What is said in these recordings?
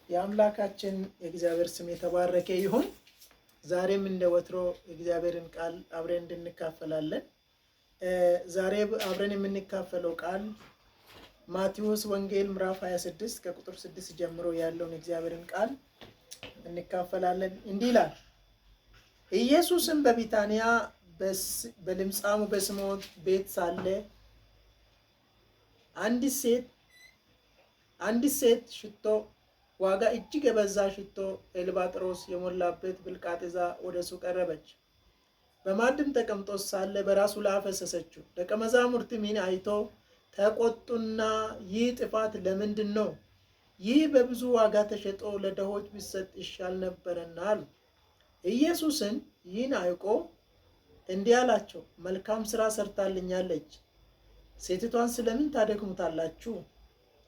የአምላካችን የእግዚአብሔር ስም የተባረከ ይሁን። ዛሬም እንደ ወትሮ የእግዚአብሔርን ቃል አብረን እንካፈላለን። ዛሬ አብረን የምንካፈለው ቃል ማቴዎስ ወንጌል ምዕራፍ 26 ከቁጥር 6 ጀምሮ ያለውን የእግዚአብሔርን ቃል እንካፈላለን። እንዲህ ይላል። ኢየሱስም በቢታንያ በለምጻሙ በስምዖን ቤት ሳለ አንዲት ሴት ሽቶ ዋጋ እጅግ የበዛ ሽቶ ኤልባጥሮስ የሞላበት ብልቃጥ ይዛ ወደ እሱ ቀረበች። በማዕድም ተቀምጦ ሳለ በራሱ ላይ አፈሰሰችው። ደቀ መዛሙርትም ይህን አይቶ ተቆጡና ይህ ጥፋት ለምንድን ነው? ይህ በብዙ ዋጋ ተሸጦ ለድሆች ቢሰጥ ይሻል ነበረና አሉ። ኢየሱስን ይህን አውቆ እንዲህ አላቸው፣ መልካም ሥራ ሰርታልኛለች። ሴቲቷን ስለምን ታደክሙታላችሁ?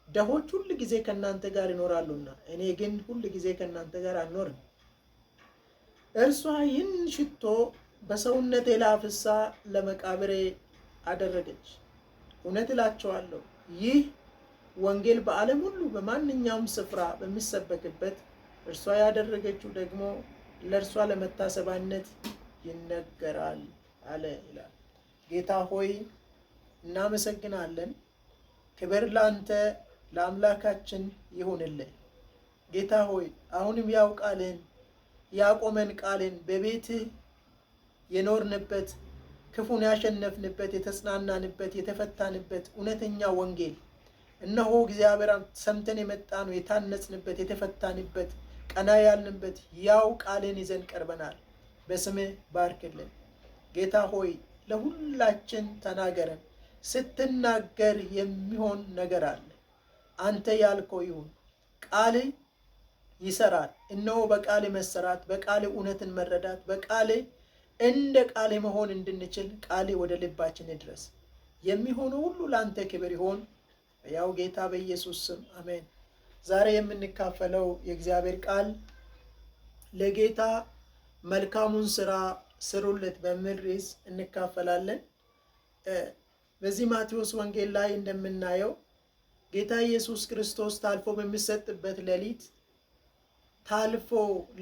ድሆች ሁል ጊዜ ከእናንተ ጋር ይኖራሉና እኔ ግን ሁል ጊዜ ከእናንተ ጋር አልኖርም። እርሷ ይህን ሽቶ በሰውነቴ ላይ አፍስሳ ለመቃብሬ አደረገች። እውነት እላቸዋለሁ ይህ ወንጌል በዓለም ሁሉ በማንኛውም ስፍራ በሚሰበክበት እርሷ ያደረገችው ደግሞ ለእርሷ ለመታሰቢያነት ይነገራል አለ ይላል። ጌታ ሆይ እናመሰግናለን። ክብር ለአንተ ለአምላካችን ይሁንልን። ጌታ ሆይ አሁንም ያው ቃልን ያቆመን ቃልን በቤትህ የኖርንበት ክፉን ያሸነፍንበት የተጽናናንበት የተፈታንበት እውነተኛ ወንጌል እነሆ እግዚአብሔር ሰምተን የመጣ ነው። የታነጽንበት የተፈታንበት ቀና ያልንበት ያው ቃልን ይዘን ቀርበናል። በስምህ ባርክልን ጌታ ሆይ ለሁላችን ተናገረን። ስትናገር የሚሆን ነገር አለ። አንተ ያልከው ይሁን። ቃል ይሰራል። እነሆ በቃል መሰራት፣ በቃል እውነትን መረዳት፣ በቃል እንደ ቃል መሆን እንድንችል ቃል ወደ ልባችን ድረስ የሚሆነው ሁሉ ለአንተ ክብር ይሆን ያው ጌታ በኢየሱስ ስም አሜን። ዛሬ የምንካፈለው የእግዚአብሔር ቃል ለጌታ መልካሙን ስራ ስሩለት በሚል ርዕስ እንካፈላለን። በዚህ ማቴዎስ ወንጌል ላይ እንደምናየው ጌታ ኢየሱስ ክርስቶስ ታልፎ በሚሰጥበት ሌሊት ታልፎ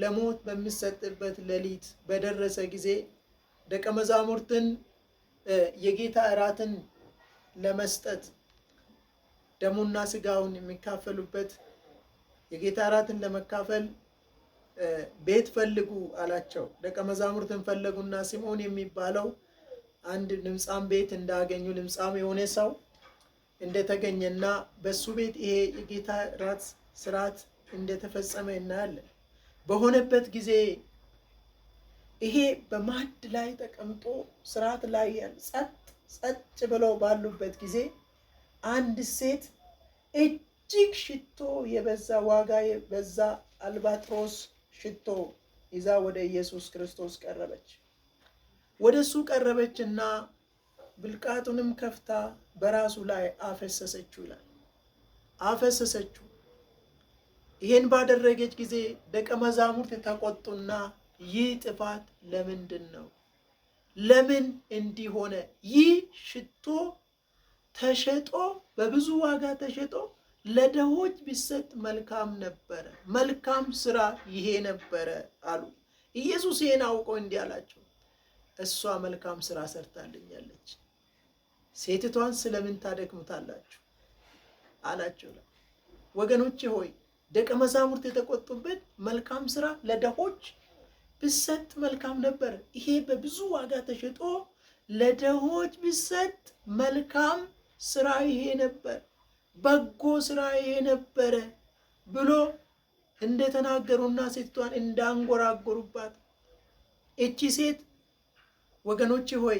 ለሞት በሚሰጥበት ሌሊት በደረሰ ጊዜ ደቀ መዛሙርትን የጌታ እራትን ለመስጠት ደሙና ስጋውን የሚካፈሉበት የጌታ እራትን ለመካፈል ቤት ፈልጉ አላቸው። ደቀ መዛሙርትን ፈለጉና ስምዖን የሚባለው አንድ ልምጻም ቤት እንዳገኙ ልምጻም የሆነ ሰው እንደተገኘና በሱ ቤት ይሄ የጌታ እራት ስርዓት እንደተፈጸመ እናያለን። በሆነበት ጊዜ ይሄ በማዕድ ላይ ተቀምጦ ስርዓት ላይ ጸጥ ብለው ባሉበት ጊዜ አንድ ሴት እጅግ ሽቶ የበዛ ዋጋ የበዛ አልባጥሮስ ሽቶ ይዛ ወደ ኢየሱስ ክርስቶስ ቀረበች። ወደ እሱ ቀረበችና ብልቃጡንም ከፍታ በራሱ ላይ አፈሰሰችው ይላል። አፈሰሰችው። ይሄን ባደረገች ጊዜ ደቀ መዛሙርት ተቆጡና ይህ ጥፋት ለምንድን ነው? ለምን እንዲህ ሆነ? ይህ ሽቶ ተሸጦ በብዙ ዋጋ ተሸጦ ለድሆች ቢሰጥ መልካም ነበረ። መልካም ስራ ይሄ ነበረ አሉ። ኢየሱስ ይሄን አውቆ እንዲህ አላቸው፣ እሷ መልካም ስራ ሰርታልኛለች። ሴቲቷን ስለምን ታደክሙታላችሁ አላቸው። ወገኖቼ ሆይ ደቀ መዛሙርት የተቆጡበት መልካም ስራ ለድሆች ቢሰጥ መልካም ነበር። ይሄ በብዙ ዋጋ ተሸጦ ለድሆች ቢሰጥ መልካም ስራ ይሄ ነበር፣ በጎ ስራ ይሄ ነበረ ብሎ እንደተናገሩና ሴቷን እንዳንጎራጎሩባት እቺ ሴት ወገኖቼ ሆይ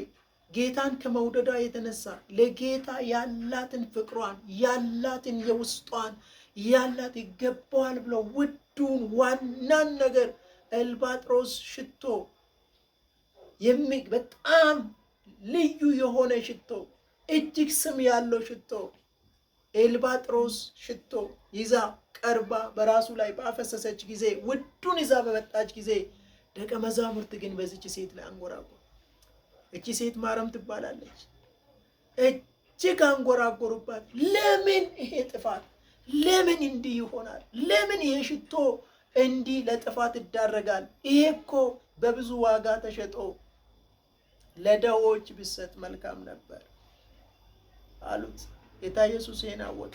ጌታን ከመውደዷ የተነሳ ለጌታ ያላትን ፍቅሯን ያላትን የውስጧን ያላት ይገባዋል ብለው ውዱን ዋናን ነገር ኤልባጥሮስ ሽቶ በጣም ልዩ የሆነ ሽቶ እጅግ ስም ያለው ሽቶ ኤልባጥሮስ ሽቶ ይዛ ቀርባ በራሱ ላይ ባፈሰሰች ጊዜ ውዱን ይዛ በመጣች ጊዜ ደቀ መዛሙርት ግን በዚች ሴት ላይ አንጎራጎሩ። እቺ ሴት ማርያም ትባላለች። እጅግ አንጎራጎሩባት። ለምን ይሄ ጥፋት? ለምን እንዲህ ይሆናል? ለምን ይሄ ሽቶ እንዲህ ለጥፋት ይዳረጋል? ይሄ እኮ በብዙ ዋጋ ተሸጦ ለድሆች ቢሰጥ መልካም ነበር አሉት። ጌታ ኢየሱስ ይሄን አወቀ።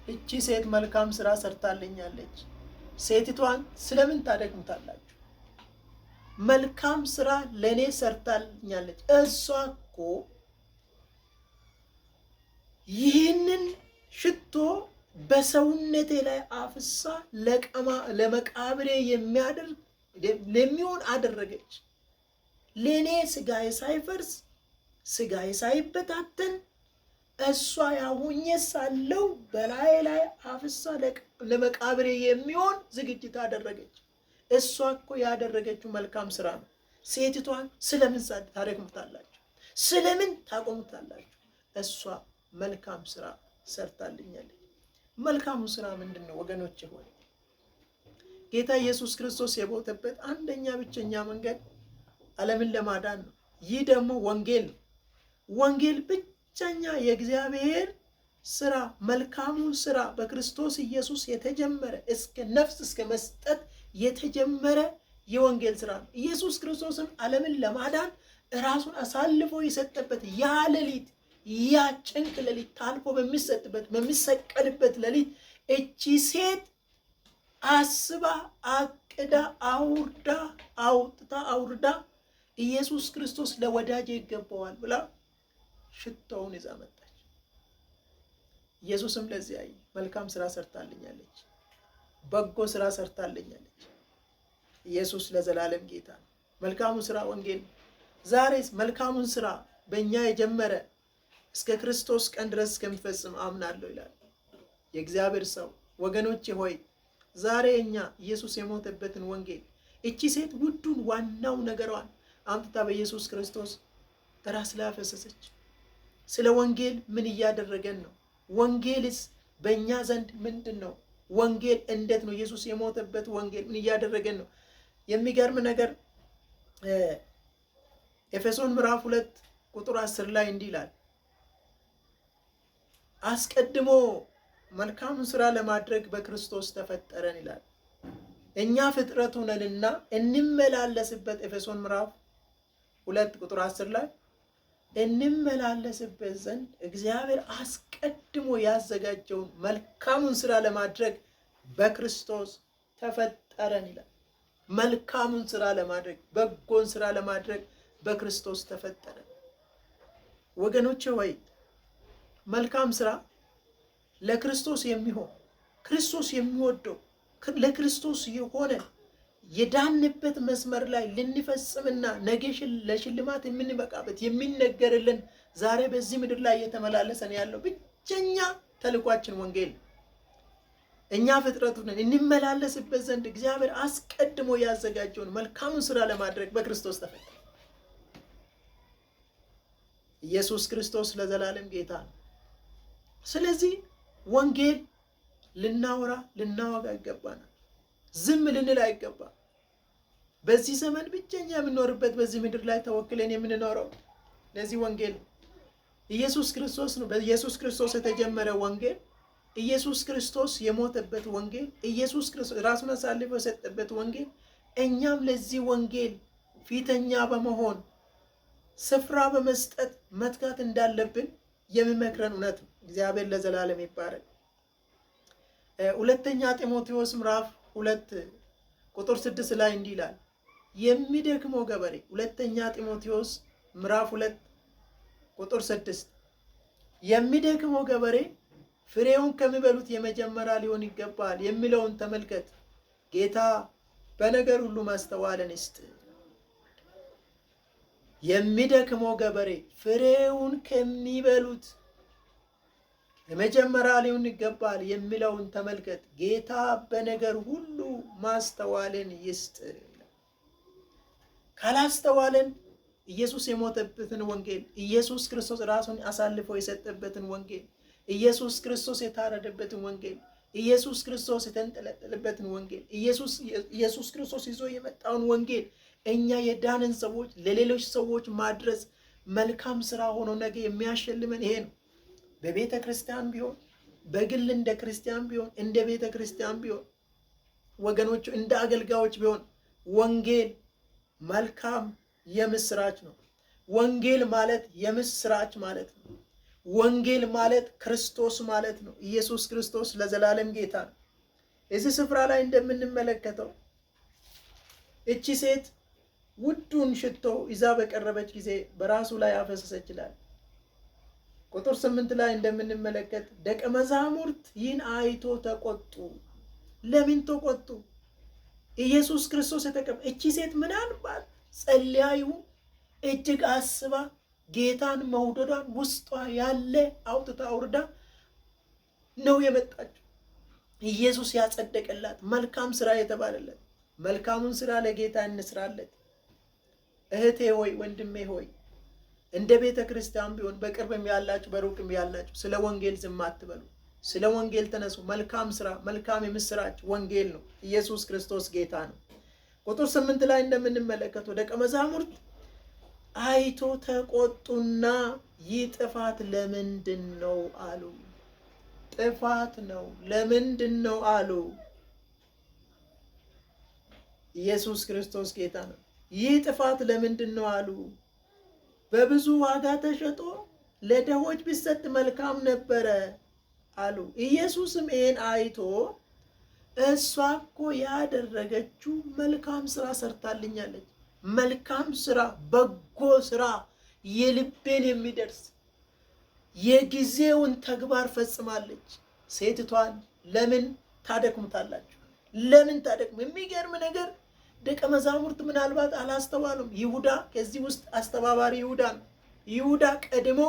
እቺ ሴት መልካም ስራ ሰርታልኛለች፣ ሴቲቷን ስለምን ታደክሙታላችሁ? መልካም ስራ ለእኔ ሰርታልኛለች። እሷ እኮ ይህንን ሽቶ በሰውነቴ ላይ አፍሳ ለመቃብሬ ለሚሆን አደረገች። ለእኔ ስጋዬ ሳይፈርስ ስጋዬ ሳይበታተን እሷ ያሁኜ ሳለው በላይ ላይ አፍሳ ለመቃብሬ የሚሆን ዝግጅት አደረገች። እሷ እኮ ያደረገችው መልካም ስራ ነው። ሴቲቷን ስለምን ታደክሙታላችሁ? ስለምን ታቆሙታላችሁ? እሷ መልካም ስራ ሰርታልኛለች። መልካሙ ስራ ምንድን ነው ወገኖች? ሆይ ጌታ ኢየሱስ ክርስቶስ የሞተበት አንደኛ ብቸኛ መንገድ ዓለምን ለማዳን ነው። ይህ ደግሞ ወንጌል ነው። ወንጌል ብቸኛ የእግዚአብሔር ስራ፣ መልካሙ ስራ በክርስቶስ ኢየሱስ የተጀመረ እስከ ነፍስ እስከ መስጠት የተጀመረ የወንጌል ስራ ነው። ኢየሱስ ክርስቶስን ዓለምን ለማዳን ራሱን አሳልፎ የሰጠበት ያ ሌሊት፣ ያ ጭንቅ ሌሊት ታልፎ በሚሰቀልበት ሌሊት እቺ ሴት አስባ አቅዳ አውርዳ ኢየሱስ ክርስቶስ ለወዳጄ ይገባዋል ብላ ሽቶውን ይዛ መጣች። ኢየሱስም ለዚህ አይ መልካም ስራ ሰርታልኛለች፣ በጎ ስራ ሰርታልኛለች። ኢየሱስ ለዘላለም ጌታ ነው። መልካሙ ስራ ወንጌል። ዛሬስ መልካሙን ስራ በእኛ የጀመረ እስከ ክርስቶስ ቀን ድረስ እስከሚፈጽም አምናለሁ ይላል የእግዚአብሔር ሰው። ወገኖቼ ሆይ ዛሬ እኛ ኢየሱስ የሞተበትን ወንጌል እቺ ሴት ውዱን ዋናው ነገሯን አምጥታ በኢየሱስ ክርስቶስ ራስ ላይ አፈሰሰች። ስለ ወንጌል ምን እያደረገን ነው? ወንጌልስ በእኛ ዘንድ ምንድን ነው? ወንጌል እንዴት ነው? ኢየሱስ የሞተበት ወንጌል ምን እያደረገን ነው? የሚገርም ነገር ኤፌሶን ምዕራፍ 2 ቁጥር 10 ላይ እንዲህ ይላል፣ አስቀድሞ መልካሙን ስራ ለማድረግ በክርስቶስ ተፈጠረን ይላል። እኛ ፍጥረቱ ነንና እንመላለስበት። ኤፌሶን ምዕራፍ 2 ቁጥር 10 ላይ እንመላለስበት ዘንድ እግዚአብሔር አስቀድሞ ያዘጋጀውን መልካሙን ስራ ለማድረግ በክርስቶስ ተፈጠረን ይላል። መልካሙን ስራ ለማድረግ በጎን ስራ ለማድረግ በክርስቶስ ተፈጠረን። ወገኖቼ ሆይ መልካም ስራ ለክርስቶስ የሚሆን ክርስቶስ የሚወደው ለክርስቶስ የሆነ የዳንበት መስመር ላይ ልንፈጽምና ነገ ለሽልማት የምንበቃበት የሚነገርልን ዛሬ በዚህ ምድር ላይ እየተመላለሰን ያለው ብቸኛ ተልኳችን ወንጌል። እኛ ፍጥረቱ ነን፣ እንመላለስበት ዘንድ እግዚአብሔር አስቀድሞ ያዘጋጀውን መልካሙን ስራ ለማድረግ በክርስቶስ ተፈጠረ። ኢየሱስ ክርስቶስ ለዘላለም ጌታ ነው። ስለዚህ ወንጌል ልናወራ ልናወጋ ይገባናል። ዝም ልንል አይገባ። በዚህ ዘመን ብቸኛ የምንኖርበት በዚህ ምድር ላይ ተወክለን የምንኖረው ለዚህ ወንጌል ኢየሱስ ክርስቶስ ነው። በኢየሱስ ክርስቶስ የተጀመረ ወንጌል፣ ኢየሱስ ክርስቶስ የሞተበት ወንጌል፣ ኢየሱስ ክርስቶስ ራሱን አሳልፎ የሰጠበት ወንጌል፣ እኛም ለዚህ ወንጌል ፊተኛ በመሆን ስፍራ በመስጠት መትጋት እንዳለብን የሚመክረን እውነት ነው። እግዚአብሔር ለዘላለም ይባረክ። ሁለተኛ ጢሞቴዎስ ምዕራፍ 2 ቁጥር 6 ላይ እንዲህ ይላል፣ የሚደክመው ገበሬ። ሁለተኛ ጢሞቴዎስ ምዕራፍ 2 ቁጥር 6 የሚደክመው ገበሬ ፍሬውን ከሚበሉት የመጀመሪያ ሊሆን ይገባል የሚለውን ተመልከት። ጌታ በነገር ሁሉ ማስተዋልን ይስጥ። የሚደክመው ገበሬ ፍሬውን ከሚበሉት የመጀመሪያ ሊሆን ይገባል የሚለውን ተመልከት። ጌታ በነገር ሁሉ ማስተዋልን ይስጥ። ካላስተዋልን ኢየሱስ የሞተበትን ወንጌል፣ ኢየሱስ ክርስቶስ ራሱን አሳልፎ የሰጠበትን ወንጌል፣ ኢየሱስ ክርስቶስ የታረደበትን ወንጌል፣ ኢየሱስ ክርስቶስ የተንጠለጠለበትን ወንጌል፣ ኢየሱስ ክርስቶስ ይዞ የመጣውን ወንጌል እኛ የዳንን ሰዎች ለሌሎች ሰዎች ማድረስ መልካም ስራ ሆኖ ነገ የሚያሸልመን ይሄ ነው። በቤተ ክርስቲያን ቢሆን በግል እንደ ክርስቲያን ቢሆን እንደ ቤተ ክርስቲያን ቢሆን ወገኖቹ እንደ አገልጋዮች ቢሆን ወንጌል መልካም የምስራች ነው። ወንጌል ማለት የምስራች ማለት ነው። ወንጌል ማለት ክርስቶስ ማለት ነው። ኢየሱስ ክርስቶስ ለዘላለም ጌታ ነው። እዚህ ስፍራ ላይ እንደምንመለከተው እቺ ሴት ውዱን ሽቶ ይዛ በቀረበች ጊዜ በራሱ ላይ አፈሰሰች ይላል። ቁጥር 8 ላይ እንደምንመለከት ደቀ መዛሙርት ይህን አይቶ ተቆጡ። ለምን ተቆጡ? ኢየሱስ ክርስቶስ እቺ ሴት ምናልባት ጸልያዩ እጅግ አስባ ጌታን መውደዷን ውስጧ ያለ አውጥታ አውርዳ ነው የመጣችው። ኢየሱስ ያጸደቀላት መልካም ስራ የተባለለት መልካሙን ስራ ለጌታ እንስራለት። እህቴ ሆይ ወንድሜ ሆይ እንደ ቤተ ክርስቲያን ቢሆን በቅርብም ያላችሁ በሩቅም ያላችሁ ስለ ወንጌል ዝም አትበሉ። ስለ ወንጌል ተነሱ። መልካም ስራ መልካም የምስራች ወንጌል ነው። ኢየሱስ ክርስቶስ ጌታ ነው። ቁጥር 8 ላይ እንደምንመለከተው ደቀ መዛሙርት አይቶ ተቆጡና ይህ ጥፋት ለምንድን ነው አሉ። ጥፋት ነው ለምንድን ነው አሉ። ኢየሱስ ክርስቶስ ጌታ ነው። ይህ ጥፋት ለምንድን ነው አሉ። በብዙ ዋጋ ተሸጦ ለድሆች ቢሰጥ መልካም ነበረ አሉ። ኢየሱስም ይህን አይቶ እሷ እኮ ያደረገችው መልካም ስራ ሰርታልኛለች። መልካም ስራ፣ በጎ ስራ፣ የልቤን የሚደርስ የጊዜውን ተግባር ፈጽማለች። ሴትቷን ለምን ታደክሙታላችሁ? ለምን ታደክሙ? የሚገርም ነገር ደቀ መዛሙርት ምናልባት አላስተዋሉም። ይሁዳ ከዚህ ውስጥ አስተባባሪ ይሁዳ ነው። ይሁዳ ቀድሞ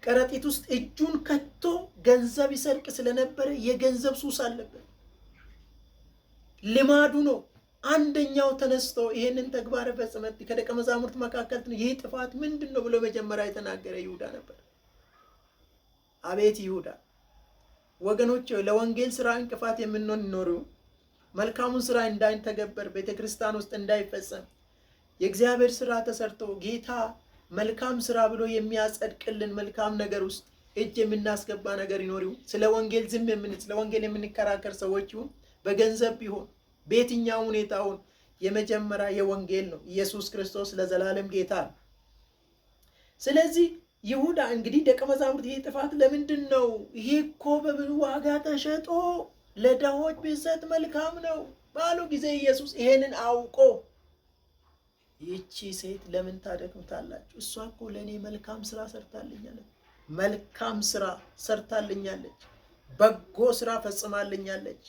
ከረጢት ውስጥ እጁን ከቶ ገንዘብ ይሰርቅ ስለነበረ የገንዘብ ሱስ አለበት። ልማዱ ነው። አንደኛው ተነስቶ ይሄንን ተግባር ፈጽመ ከደቀ መዛሙርት መካከል ይህ ጥፋት ምንድን ነው ብሎ መጀመሪያ የተናገረ ይሁዳ ነበር። አቤት ይሁዳ! ወገኖች ለወንጌል ስራ እንቅፋት የምንሆን ይኖሩ መልካሙን ስራ እንዳይተገበር ቤተክርስቲያን ውስጥ እንዳይፈጸም የእግዚአብሔር ስራ ተሰርቶ ጌታ መልካም ስራ ብሎ የሚያጸድቅልን መልካም ነገር ውስጥ እጅ የምናስገባ ነገር ይኖር ይሁን። ስለ ወንጌል ዝም የምንል ስለ ወንጌል የምንከራከር ሰዎች ይሁን በገንዘብ ቢሆን በየትኛው ሁኔታውን የመጀመሪያ የወንጌል ነው። ኢየሱስ ክርስቶስ ለዘላለም ጌታ ነው። ስለዚህ ይሁዳ እንግዲህ ደቀ መዛሙርት ይሄ ጥፋት ለምንድን ነው? ይሄ እኮ በብዙ ዋጋ ተሸጦ ለድሆች ቢሰጥ መልካም ነው ባሉ ጊዜ ኢየሱስ ይሄንን አውቆ ይቺ ሴት ለምን ታደክሙታላችሁ? እሷ እኮ ለእኔ መልካም ስራ ሰርታልኛለች። መልካም ስራ ሰርታልኛለች። በጎ ስራ ፈጽማልኛለች።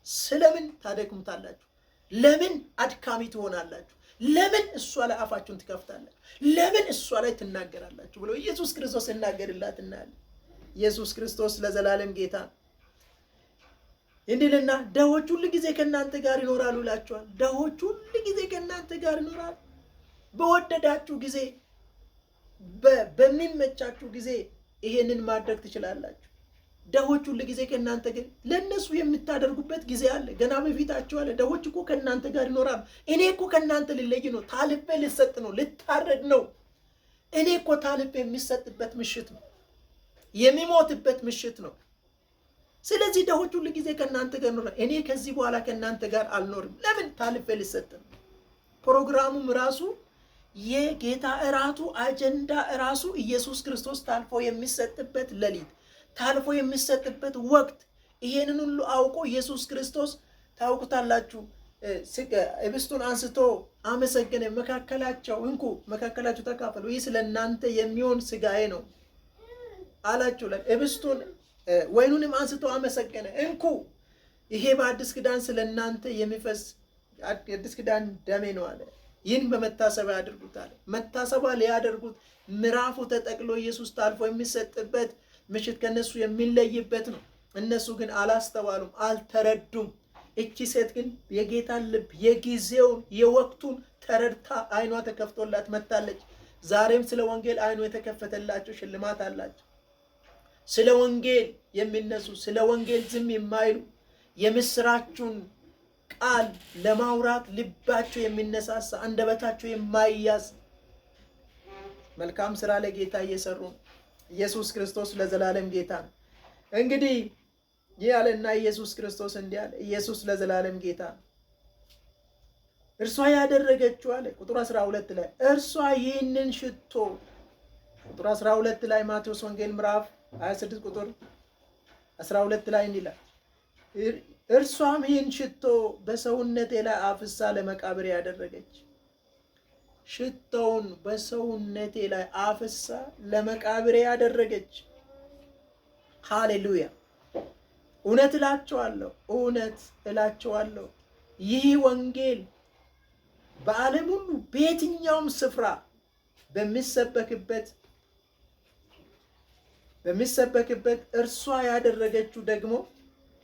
ስለምን ታደክሙታላችሁ? ለምን አድካሚ ትሆናላችሁ? ለምን እሷ ላይ አፋችሁን ትከፍታላችሁ? ለምን እሷ ላይ ትናገራላችሁ ብሎ ኢየሱስ ክርስቶስ እናገርላት እናያለን። ኢየሱስ ክርስቶስ ለዘላለም ጌታ እንዲልና ድሆች ሁሉ ጊዜ ከእናንተ ጋር ይኖራሉ ይላችኋል። ድሆች ሁሉ ጊዜ ከእናንተ ጋር ይኖራሉ። በወደዳችሁ ጊዜ በሚመቻችሁ ጊዜ ይሄንን ማድረግ ትችላላችሁ። ድሆች ሁሉ ጊዜ ከእናንተ ጋር ለነሱ የምታደርጉበት ጊዜ አለ። ገና በፊታችሁ አለ። ድሆች እኮ ከእናንተ ጋር ይኖራሉ። እኔ እኮ ከእናንተ ልለይ ነው። ታልቤ ልሰጥ ነው። ልታረድ ነው። እኔ እኮ ታልቤ የሚሰጥበት ምሽት ነው። የሚሞትበት ምሽት ነው። ስለዚህ ድሆች ሁሉ ጊዜ ከእናንተ ጋር ይኖራሉ። እኔ ከዚህ በኋላ ከእናንተ ጋር አልኖርም። ለምን? ታልቤ ልሰጥ ነው። ፕሮግራሙም ራሱ የጌታ እራቱ አጀንዳ ራሱ ኢየሱስ ክርስቶስ ታልፎ የሚሰጥበት ሌሊት ታልፎ የሚሰጥበት ወቅት። ይሄንን ሁሉ አውቆ ኢየሱስ ክርስቶስ ታውቁታላችሁ፣ ህብስቱን አንስቶ አመሰገነ፣ መካከላቸው እንኩ፣ መካከላችሁ ተካፈሉ፣ ይህ ስለእናንተ የሚሆን ስጋዬ ነው አላችሁ። ህብስቱን ወይኑንም አንስቶ አመሰገነ፣ እንኩ፣ ይሄ በአዲስ ኪዳን ስለእናንተ የሚፈስ አዲስ ኪዳን ደሜ ነው አለ። ይህን በመታሰቢያ ያድርጉት አለ። መታሰቢያ ሊያደርጉት ምዕራፉ ተጠቅሎ ኢየሱስ ታልፎ የሚሰጥበት ምሽት ከነሱ የሚለይበት ነው። እነሱ ግን አላስተዋሉም፣ አልተረዱም። እቺ ሴት ግን የጌታን ልብ የጊዜውን የወቅቱን ተረድታ አይኗ ተከፍቶላት መታለች። ዛሬም ስለ ወንጌል አይኑ የተከፈተላቸው ሽልማት አላቸው። ስለ ወንጌል የሚነሱ ስለ ወንጌል ዝም የማይሉ የምስራቹን ቃል ለማውራት ልባቸው የሚነሳሳ አንደበታቸው የማይያዝ መልካም ስራ ለጌታ እየሰሩ ነው። ኢየሱስ ክርስቶስ ለዘላለም ጌታ ነው። እንግዲህ ይህ አለና ኢየሱስ ክርስቶስ እንዲህ አለ። ኢየሱስ ለዘላለም ጌታ ነው። እርሷ ያደረገችው አለ ቁጥር 12 ላይ እርሷ ይህንን ሽቶ ቁጥር 12 ላይ ማቴዎስ ወንጌል ምዕራፍ 26 ቁጥር 12 ላይ እንዲላል እርሷም ይህን ሽቶ በሰውነቴ ላይ አፍሳ ለመቃብር ያደረገች። ሽቶውን በሰውነቴ ላይ አፍሳ ለመቃብር ያደረገች። ሃሌሉያ! እውነት እላቸዋለሁ ይህ ወንጌል በዓለም ሁሉ በየትኛውም ስፍራ በሚሰበክበት እርሷ ያደረገችው ደግሞ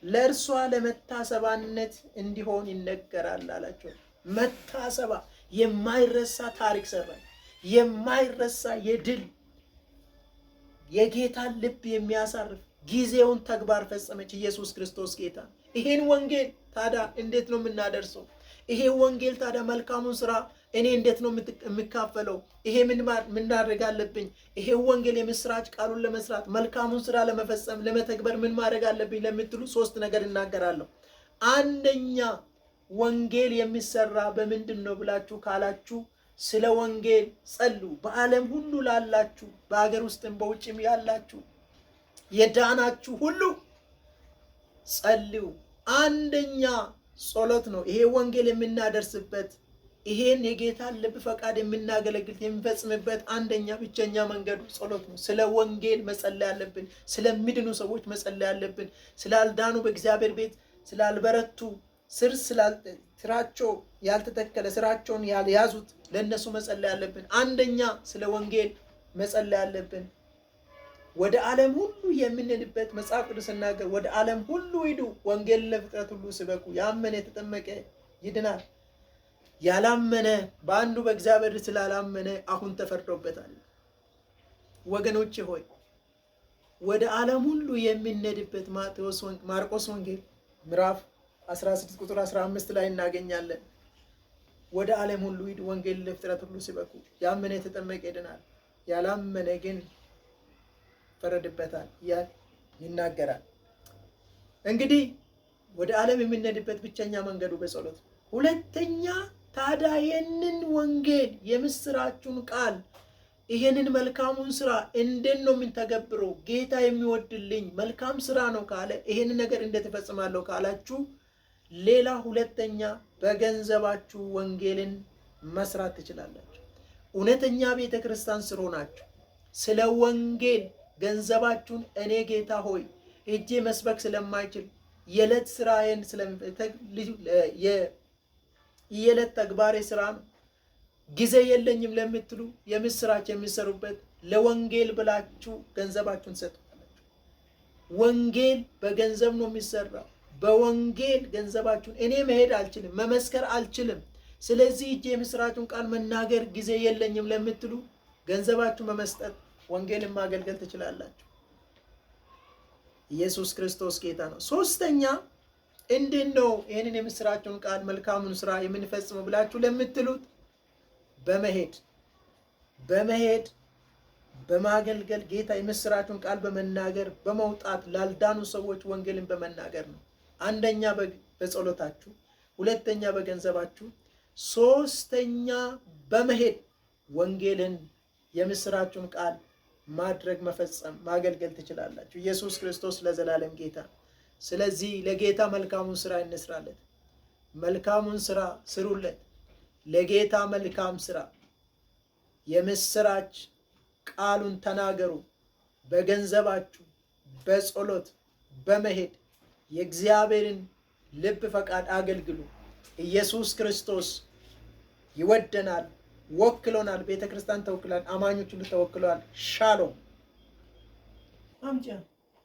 ለእርሷ ለመታሰባነት እንዲሆን ይነገራል አላቸው። መታሰባ የማይረሳ ታሪክ ሰራች። የማይረሳ የድል የጌታን ልብ የሚያሳርፍ ጊዜውን ተግባር ፈጸመች። ኢየሱስ ክርስቶስ ጌታ። ይሄን ወንጌል ታዲያ እንዴት ነው የምናደርሰው? ይሄ ወንጌል ታዲያ መልካሙን ስራ እኔ እንዴት ነው የምካፈለው? ይሄ ምን ማድረግ አለብኝ? ይሄ ወንጌል የምስራች ቃሉን ለመስራት መልካሙን ስራ ለመፈጸም ለመተግበር ምን ማድረግ አለብኝ ለምትሉ 3 ነገር እናገራለሁ። አንደኛ ወንጌል የሚሰራ በምንድን ነው ብላችሁ ካላችሁ ስለ ወንጌል ጸልዩ። በዓለም ሁሉ ላላችሁ በአገር ውስጥም በውጭም ያላችሁ የዳናችሁ ሁሉ ጸልዩ። አንደኛ ጸሎት ነው። ይሄ ወንጌል የምናደርስበት ይሄን የጌታን ልብ ፈቃድ የምናገለግል የሚፈጽምበት አንደኛ ብቸኛ መንገዱ ጸሎት ነው። ስለ ወንጌል መጸለይ አለብን። ስለሚድኑ ሰዎች መጸለይ አለብን። ስላልዳኑ በእግዚአብሔር ቤት ስላልበረቱ ስራቸው ያልተተከለ ስራቸውን ያልያዙት ለነሱ መጸለይ አለብን። አንደኛ ስለ ወንጌል መጸለይ አለብን። ወደ ዓለም ሁሉ የምንሄድበት መጽሐፍ ቅዱስ ሲናገር ወደ ዓለም ሁሉ ሂዱ፣ ወንጌል ለፍጥረት ሁሉ ስበኩ፣ ያመነ የተጠመቀ ይድናል፣ ያላመነ በአንዱ በእግዚአብሔር ስላላመነ አሁን ተፈርዶበታል። ወገኖቼ ሆይ ወደ ዓለም ሁሉ የምንሄድበት ማርቆስ ወንጌል ምዕራፍ 16 ቁጥር 15 ላይ እናገኛለን። ወደ ዓለም ሁሉ ሂዱ፣ ወንጌል ለፍጥረት ሁሉ ስበኩ፣ ያመነ የተጠመቀ ይድናል፣ ያላመነ ግን ፈረድበታል ይናገራል። እንግዲህ ወደ ዓለም የምንሄድበት ብቸኛ መንገዱ በጸሎት። ሁለተኛ ታዲያ ይህንን ወንጌል የምስራቹን ቃል ይህንን መልካሙን ስራ እንዴት ነው የምንተገብረው? ጌታ የሚወድልኝ መልካም ስራ ነው ካለ ይህን ነገር እንዴት እፈጽማለሁ ካላችሁ ሌላ ሁለተኛ በገንዘባችሁ ወንጌልን መስራት ትችላላችሁ። እውነተኛ ቤተ ክርስቲያን ስሩ ናችሁ። ስለ ወንጌል ገንዘባችሁን እኔ ጌታ ሆይ እጄ መስበክ ስለማይችል የዕለት ስራዬን የዕለት ተግባሬ ስራ ነው ጊዜ የለኝም ለምትሉ የምስራች የሚሰሩበት ለወንጌል ብላችሁ ገንዘባችሁን ሰጡታላችሁ። ወንጌል በገንዘብ ነው የሚሰራው። በወንጌል ገንዘባችሁን እኔ መሄድ አልችልም፣ መመስከር አልችልም፣ ስለዚህ እጄ የምስራችሁን ቃል መናገር ጊዜ የለኝም ለምትሉ ገንዘባችሁ በመስጠት ወንጌልን ማገልገል ትችላላችሁ። ኢየሱስ ክርስቶስ ጌታ ነው። ሶስተኛ እንዴት ነው ይህንን የምስራችሁን ቃል መልካሙን ስራ የምንፈጽመው ብላችሁ ለምትሉት በመሄድ በማገልገል ጌታ የምስራችሁን ቃል በመናገር በመውጣት ላልዳኑ ሰዎች ወንጌልን በመናገር ነው። አንደኛ በጸሎታችሁ፣ ሁለተኛ በገንዘባችሁ፣ ሶስተኛ በመሄድ ወንጌልን የምስራችሁን ቃል ማድረግ መፈጸም ማገልገል ትችላላችሁ። ኢየሱስ ክርስቶስ ለዘላለም ጌታ። ስለዚህ ለጌታ መልካሙን ስራ እንስራለት። መልካሙን ስራ ስሩለት። ለጌታ መልካም ስራ የምስራች ቃሉን ተናገሩ። በገንዘባችሁ በጸሎት በመሄድ የእግዚአብሔርን ልብ ፈቃድ አገልግሉ። ኢየሱስ ክርስቶስ ይወደናል፣ ወክሎናል። ቤተ ክርስቲያን ተወክሏል። አማኞች ሁሉ ተወክለዋል። ሻሎም አምጪ